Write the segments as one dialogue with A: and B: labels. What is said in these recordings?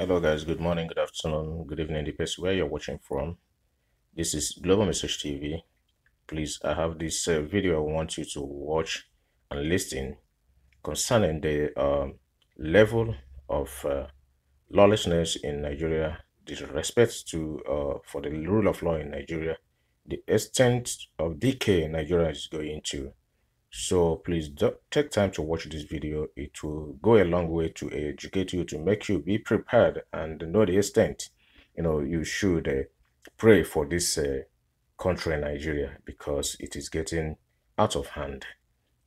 A: Hello, guys. Good morning, good afternoon, good evening, depends where you're watching from. This is Global Message TV. Please, I have this video I want you to watch and listen concerning the level of lawlessness in Nigeria, disrespect to for the rule of law in Nigeria, the extent of decay Nigeria is going to. So please take time to watch this video. It will go a long way to educate you, to make you be prepared and know the extent. You should pray for this country, Nigeria, because it is getting out of hand.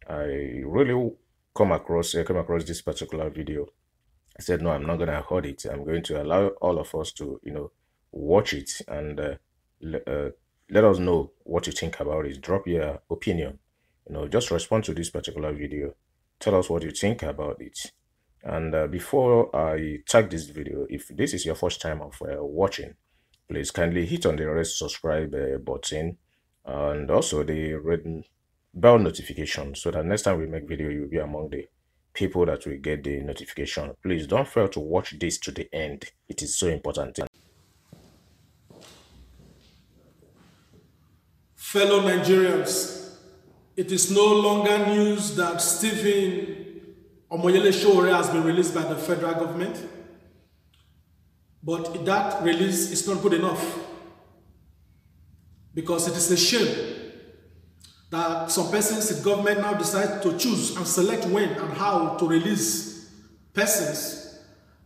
A: I really came across this particular video. I said, no, I'm not going to hold it. I'm going to allow all of us to, watch it and let us know what you think about it. Drop your opinion. Just respond to this particular video. Tell us what you think about it. And before I tag this video, if this is your first time of watching, please kindly hit on the red subscribe button and also the red bell notification so that next time we make video, you'll be among the people that will get the notification. Please don't fail to watch this to the end. It is so important.
B: Fellow Nigerians, it is no longer news that Stephen Omoyele Sowore has been released by the federal government, but that release is not good enough, because it is a shame that some persons in government now decide to choose and select when and how to release persons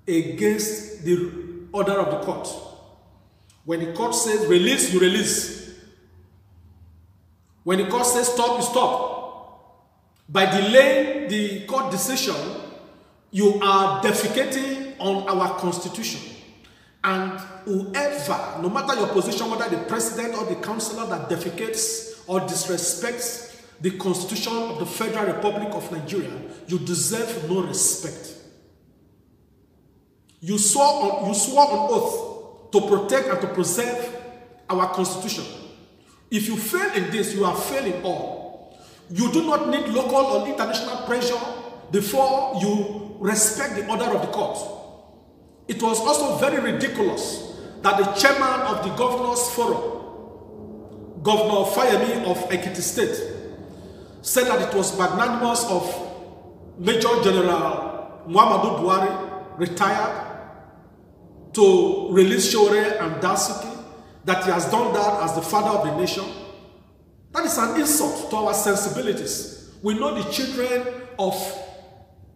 B: against the order of the court. When the court says release, you release. When the court says stop, you stop. By delaying the court decision, you are defecating on our constitution. And whoever, no matter your position, whether the president or the councillor that defecates or disrespects the constitution of the Federal Republic of Nigeria, you deserve no respect. You swore on oath to protect and to preserve our constitution. If you fail in this, you are failing all. You do not need local or international pressure before you respect the order of the court. It was also very ridiculous that the chairman of the Governors Forum, Governor Fayemi of Ekiti State, said that it was magnanimous of Major General Muhammadu Buhari, retired, to release Sowore and Dasuki, that he has done that as the father of the nation. That is an insult to our sensibilities. We know the children of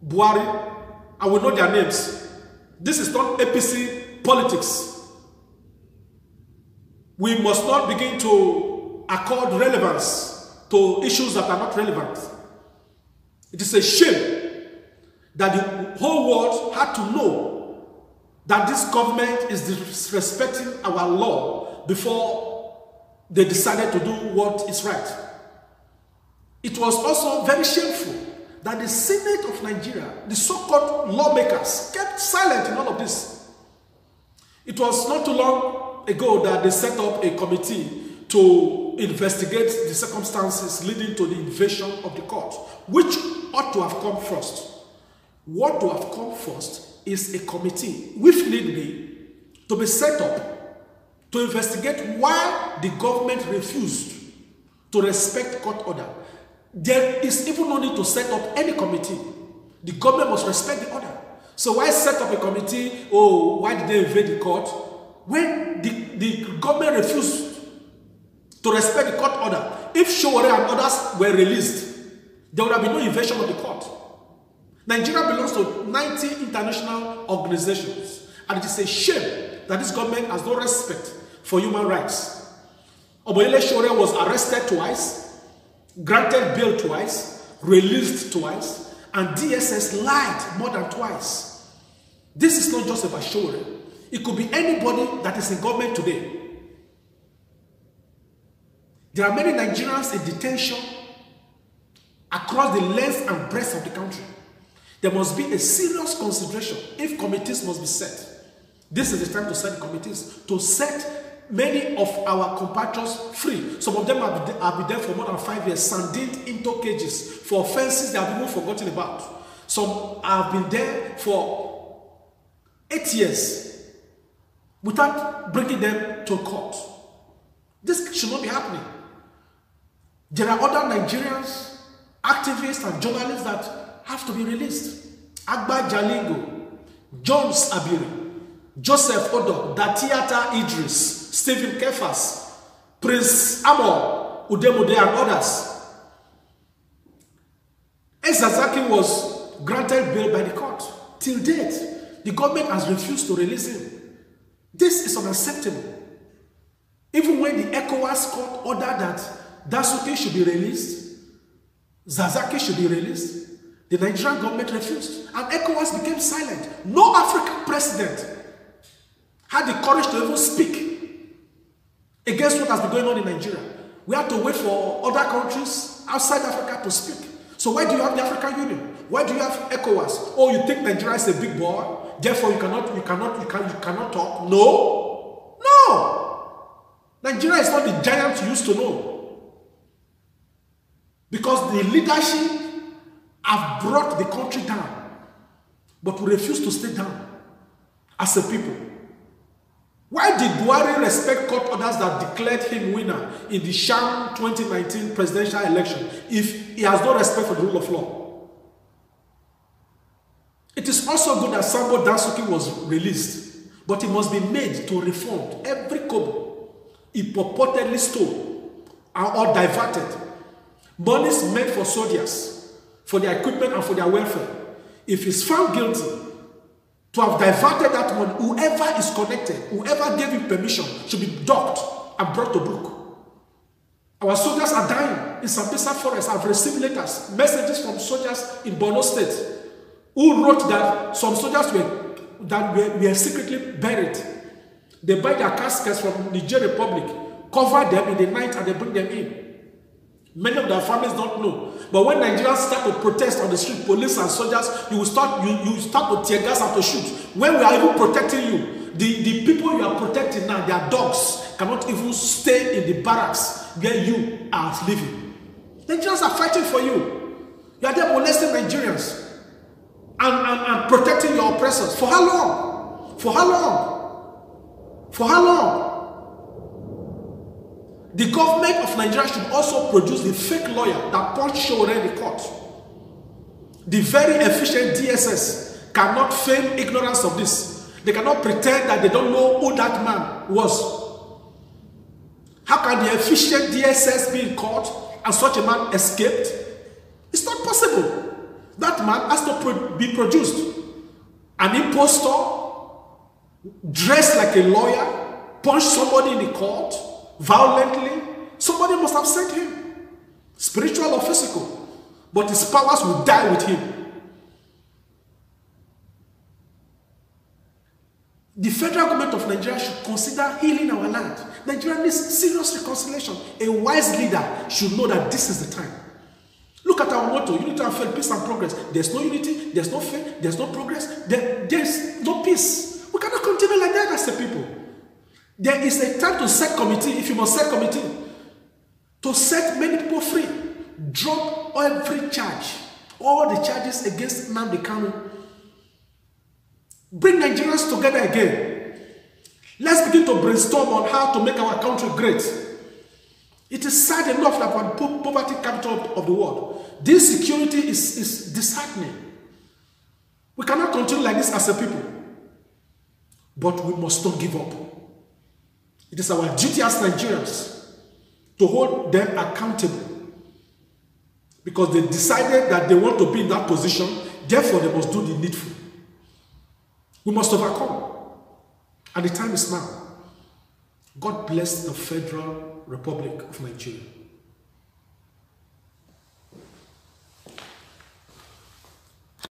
B: Buhari and we know their names. This is not APC politics. We must not begin to accord relevance to issues that are not relevant. It is a shame that the whole world had to know that this government is disrespecting our law before they decided to do what is right. It was also very shameful that the Senate of Nigeria, the so-called lawmakers, kept silent in all of this. It was not too long ago that they set up a committee to investigate the circumstances leading to the invasion of the court, which ought to have come first. What to have come first is a committee, if need be, to be set up to investigate why the government refused to respect court order. There is even no need to set up any committee. The government must respect the order. So why set up a committee? Oh, why did they invade the court? When the government refused to respect the court order, if Sowore and others were released, there would have been no invasion of the court. Nigeria belongs to 90 international organizations, and it is a shame that this government has no respect for human rights. Omoyele Sowore was arrested twice, granted bail twice, released twice, and DSS lied more than twice. This is not just about Sowore. It could be anybody that is in government today. There are many Nigerians in detention across the length and breadth of the country. There must be a serious consideration if committees must be set. This is the time to set committees, to set many of our compatriots free. Some of them have been there for more than 5 years, sandined into cages for offenses they have even forgotten about. Some have been there for 8 years. without bringing them to court. This should not be happening. There are other Nigerians, activists and journalists that have to be released. Agba Jalingo, Jones Abiri, Joseph Odo, Datiata Idris, Stephen Kefas, Prince Amor, Udemude and others. Ezazaki was granted bail by the court. Till date, the government has refused to release him. This is unacceptable. Even when the ECOWAS court ordered that Dasuki should be released, Zazaki should be released, the Nigerian government refused. And ECOWAS became silent. No African president had the courage to even speak against what has been going on in Nigeria. We have to wait for other countries outside Africa to speak. So why do you have the African Union? Why do you have ECOWAS? Oh, you think Nigeria is a big boy, therefore you cannot talk? No. No. Nigeria is not the giant you used to know. Because the leadership have brought the country down. But we refuse to stay down as a people. Why did Buhari respect court orders that declared him winner in the sham 2019 presidential election if he has no respect for the rule of law? It is also good that Sambo Dasuki was released, but he must be made to refund every kobo he purportedly stole or diverted. Monies meant for soldiers, for their equipment and for their welfare. If he's found guilty to have diverted that money, whoever is connected, whoever gave him permission, should be docked and brought to book. Our soldiers are dying in Sambisa Forest. I've received letters, messages from soldiers in Borno State who wrote that some soldiers were secretly buried. They buy their caskets from Niger Republic, cover them in the night, and they bring them in. Many of their families don't know. But when Nigerians start to protest on the street, police and soldiers, you start to tear gas and to shoot. When we are even protecting you, the people you are protecting now, their dogs, cannot even stay in the barracks where you are living. Nigerians are fighting for you. You are there molesting Nigerians and protecting your oppressors. For how long? For how long? For how long? The government of Nigeria should also produce the fake lawyer that punched Shore in the court. The very efficient DSS cannot feign ignorance of this. They cannot pretend that they don't know who that man was. How can the efficient DSS be in court and such a man escaped? It's not possible. That man has to be produced. An impostor, dressed like a lawyer, punched somebody in the court violently. Somebody must have sent him, spiritual or physical, but his powers will die with him. The federal government of Nigeria should consider healing our land. Nigeria needs serious reconciliation. A wise leader should know that this is the time. Look at our motto: unity and faith, peace and progress. There's no unity, there's no faith, there's no progress, there's no peace. We cannot continue like that as a people. There is a time to set committee, if you must set committee, to set many people free. Drop every charge, all the charges against Nnamdi Kanu. Bring Nigerians together again. Let's begin to brainstorm on how to make our country great. It is sad enough that we're poverty capital of the world. This security is disheartening. We cannot continue like this as a people. But we must not give up. It is our duty as Nigerians to hold them accountable, because they decided that they want to be in that position, therefore they must do the needful. We must overcome, and the time is now. God bless the Federal Republic of Nigeria.